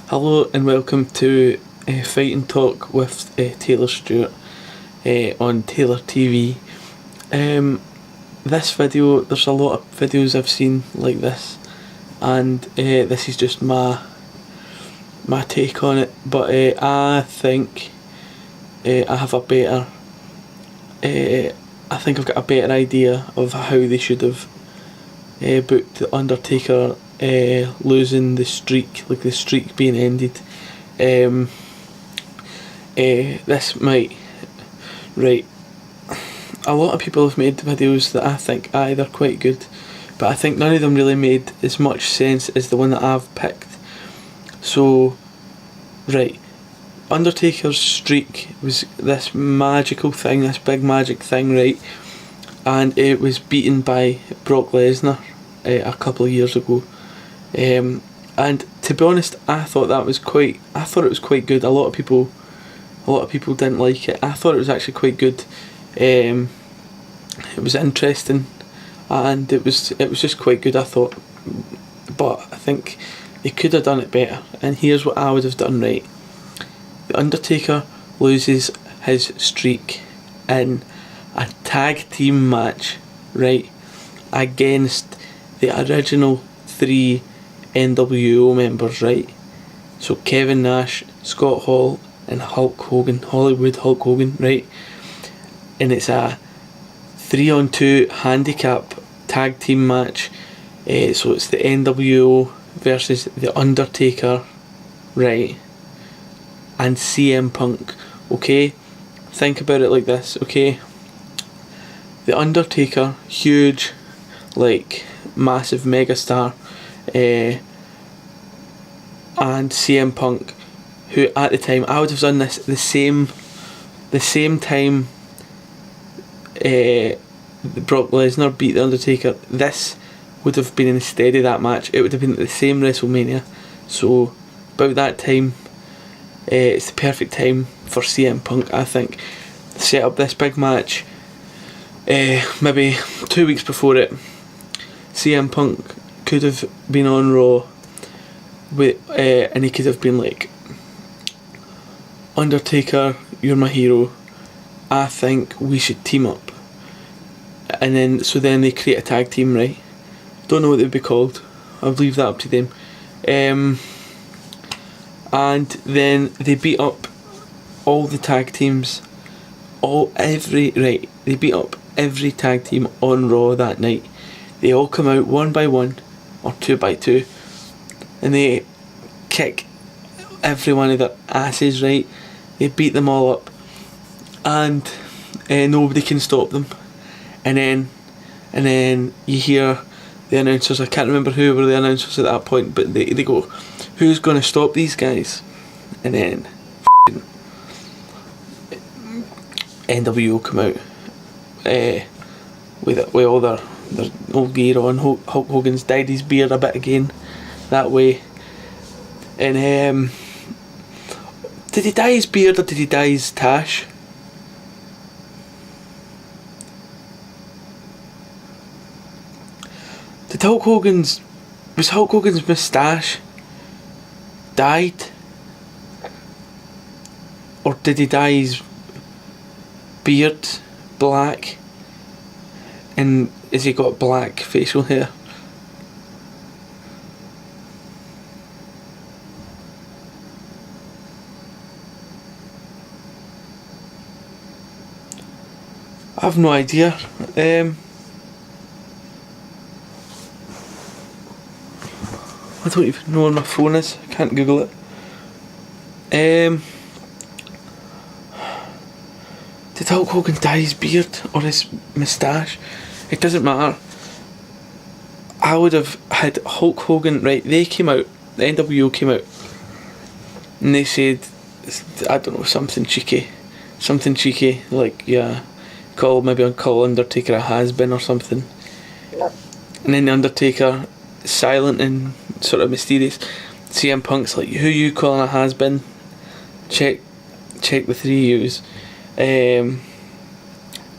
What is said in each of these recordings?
Hello and welcome to Fight and Talk with Taylor Stewart on Taylor TV. This video, there's a lot of videos I've seen like this, and this is just my take on it. But I think I have a better. I think I've got a better idea of how they should have booked the Undertaker losing the streak, like the streak being ended. This might, right, a lot of people have made videos that I think they're quite good, but I think none of them really made as much sense as the one that I've picked. So, right, Undertaker's streak was this magical thing, this big magic thing, right, and it was beaten by Brock Lesnar a couple of years ago. And to be honest, I thought it was quite good. A lot of people didn't like it. I thought it was actually quite good. It was interesting, and it was just quite good, I thought. But I think they could have done it better. And here's what I would have done. Right, the Undertaker loses his streak in a tag team match, right, against the original 3 NWO members, right? So Kevin Nash, Scott Hall, and Hulk Hogan, Hollywood Hulk Hogan, right? And it's a 3-on-2 handicap tag team match. So it's the NWO versus the Undertaker, right? And CM Punk. Okay, think about it like this. Okay, the Undertaker, huge, like massive megastar, and CM Punk, who at the time, I would have done this the same time Brock Lesnar beat the Undertaker. This would have been instead of that match. It would have been at the same WrestleMania. So about that time, it's the perfect time for CM Punk, I think. Set up this big match. Maybe 2 weeks before it, CM Punk could have been on Raw with, and he could have been like, Undertaker, you're my hero, I think we should team up. And then they create a tag team, right? Don't know what they'd be called, I'll leave that up to them. And then they beat up all the tag teams, they beat up every tag team on Raw that night. They all come out 1 by 1 or 2 by 2, and they kick every one of their asses, right? They beat them all up, and nobody can stop them. And then you hear the announcers, I can't remember who were the announcers at that point, but they go, who's going to stop these guys? And then NWO come out with all their old gear on. Hulk Hogan's dyed his beard a bit again that way. And did he dye his beard or did he dye his tash? Was Hulk Hogan's moustache dyed? Or did he dye his beard black? And has he got black facial hair? I have no idea. I don't even know where my phone is. I can't Google it. Did Hulk Hogan dye his beard or his moustache? It doesn't matter. I would have had Hulk Hogan, right, they came out, the NWO came out, and they said, I don't know, something cheeky, like, yeah, call Undertaker a has-been or something. And then the Undertaker, silent and sort of mysterious, CM Punk's like, who you calling a has-been? Check the 3 U's. And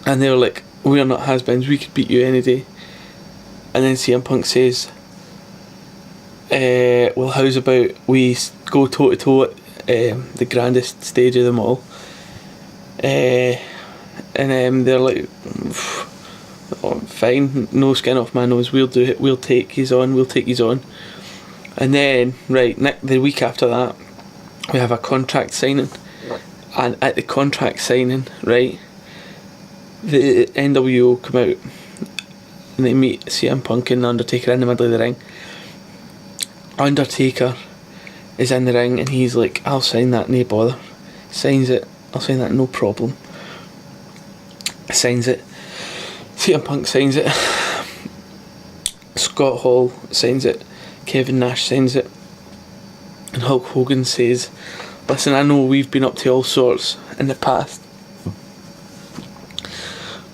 they were like, we are not has-beens, we could beat you any day. And then CM Punk says, Well, how's about we go toe to toe at the grandest stage of them all? And they're like, oh, fine, no skin off my nose, we'll do it, we'll take his on. And then, right, the week after that, we have a contract signing. And at the contract signing, right, the NWO come out and they meet CM Punk and Undertaker in the middle of the ring. Undertaker is in the ring and he's like, I'll sign that, no bother. Signs it, I'll sign that, no problem. Signs it. CM Punk signs it. Scott Hall signs it. Kevin Nash signs it. And Hulk Hogan says, listen, I know we've been up to all sorts in the past,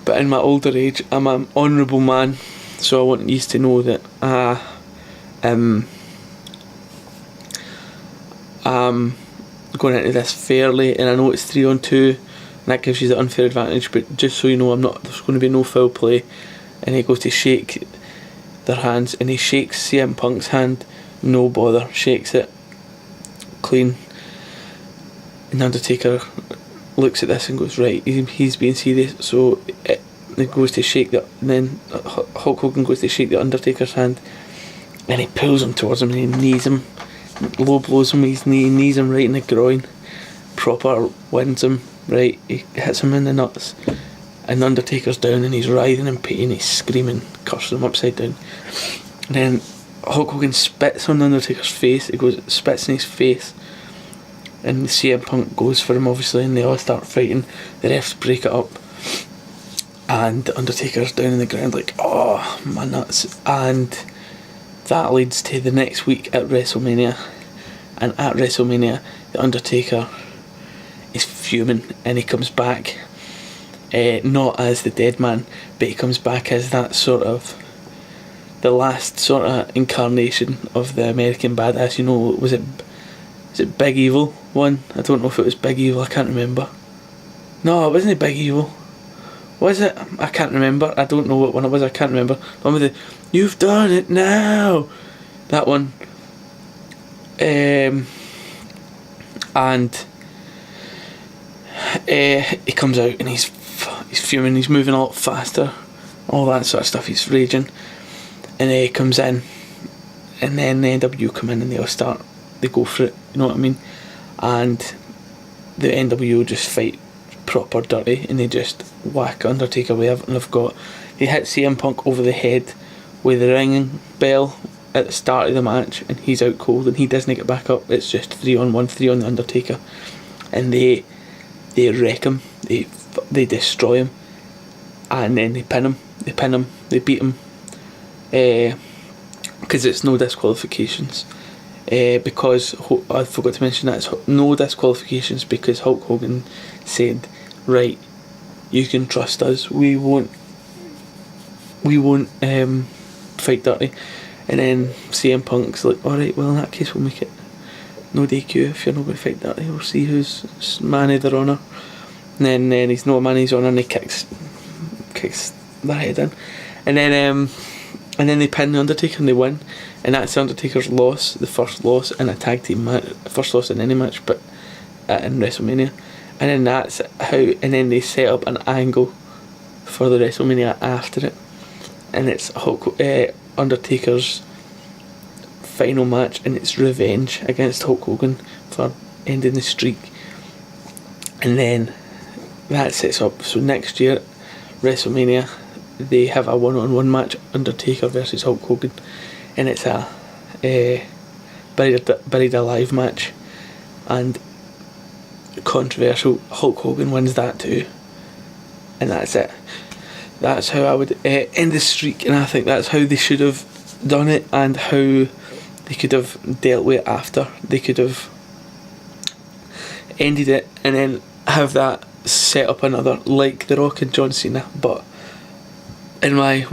but in my older age, I'm an honourable man, so I want you to know that I'm going into this fairly, and I know it's 3-on-2, and that gives you the unfair advantage, but just so you know, there's going to be no foul play. And he goes to shake their hands, and he shakes CM Punk's hand, no bother, shakes it clean. And Undertaker looks at this and goes, right, he's being serious. So it goes to shake that, and then Hulk Hogan goes to shake the Undertaker's hand, and he pulls him towards him and he knees him, low blows him with his knee, knees him right in the groin, proper wins him, right, he hits him in the nuts, and Undertaker's down and he's writhing in pain, he's screaming, cursing him upside down. And then Hulk Hogan spits on Undertaker's face, spits in his face, and CM Punk goes for him obviously, and they all start fighting. The refs break it up, and Undertaker's down on the ground like, oh my nuts. And that leads to the next week at WrestleMania, and at WrestleMania the Undertaker is fuming, and he comes back not as the dead man, but he comes back as that sort of the last sort of incarnation of the American badass. You know, was it Big Evil one? I don't know if it was Big Evil, I can't remember. No, it wasn't Big Evil. Was it? I can't remember. I don't know what one it was, I can't remember. The one with the, you've done it now, that one. And he comes out and he's fuming, he's moving a lot faster, all that sort of stuff, he's raging. And he comes in, and then the NWO come in and they go for it, you know what I mean? And the NWO just fight proper dirty, and they just whack Undertaker with everything. They hit CM Punk over the head with the ringing bell at the start of the match, and he's out cold and he doesn't get back up. It's just 3-on-1, 3 on the Undertaker, and they wreck him, they destroy him, and then they pin him, they beat him, because it's no disqualifications. Because I forgot to mention that it's no disqualifications because Hulk Hogan said, right, you can trust us, we won't fight dirty. And then CM Punk's like, alright, well in that case we'll make it no DQ if you're not going to fight dirty, we'll see who's man of their honour. And then he's no man of his honour, and he kicks their head in, and then they pin the Undertaker and they win, and that's the Undertaker's loss, the first loss in a tag team match, first loss in any match, but in WrestleMania. And then that's how, and then they set up an angle for the WrestleMania after it, and it's Undertaker's final match, and it's revenge against Hulk Hogan for ending the streak. And then that sets up, so next year WrestleMania they have a 1-on-1 match, Undertaker versus Hulk Hogan, and it's a buried alive match, and controversial, Hulk Hogan wins that too, and that's it. That's how I would end the streak, and I think that's how they should have done it, and how they could have dealt with it after. They could have ended it and then have that set up another, like The Rock and John Cena. But in my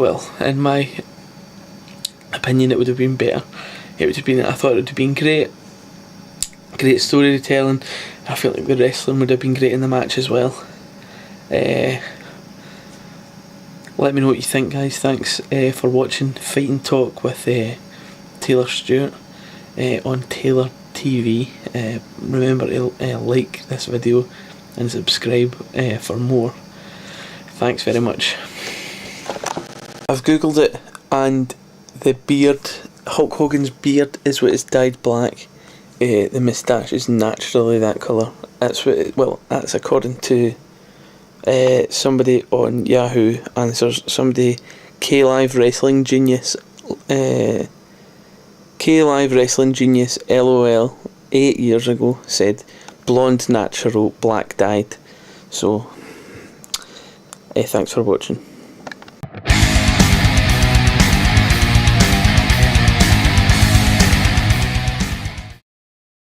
opinion, it would have been better. I thought it would have been great storytelling. I feel like the wrestling would have been great in the match as well. Let me know what you think, guys. Thanks for watching Fight and Talk with Taylor Stewart. on Taylor TV. Remember to like this video and subscribe for more. Thanks very much. I've googled it, and the beard, Hulk Hogan's beard, is what is dyed black. The moustache is naturally that colour. That's what that's according to somebody on Yahoo Answers. Somebody, K-Live Wrestling Genius, K-Live Wrestling Genius LOL 8 years ago said blonde natural, black dyed. So thanks for watching.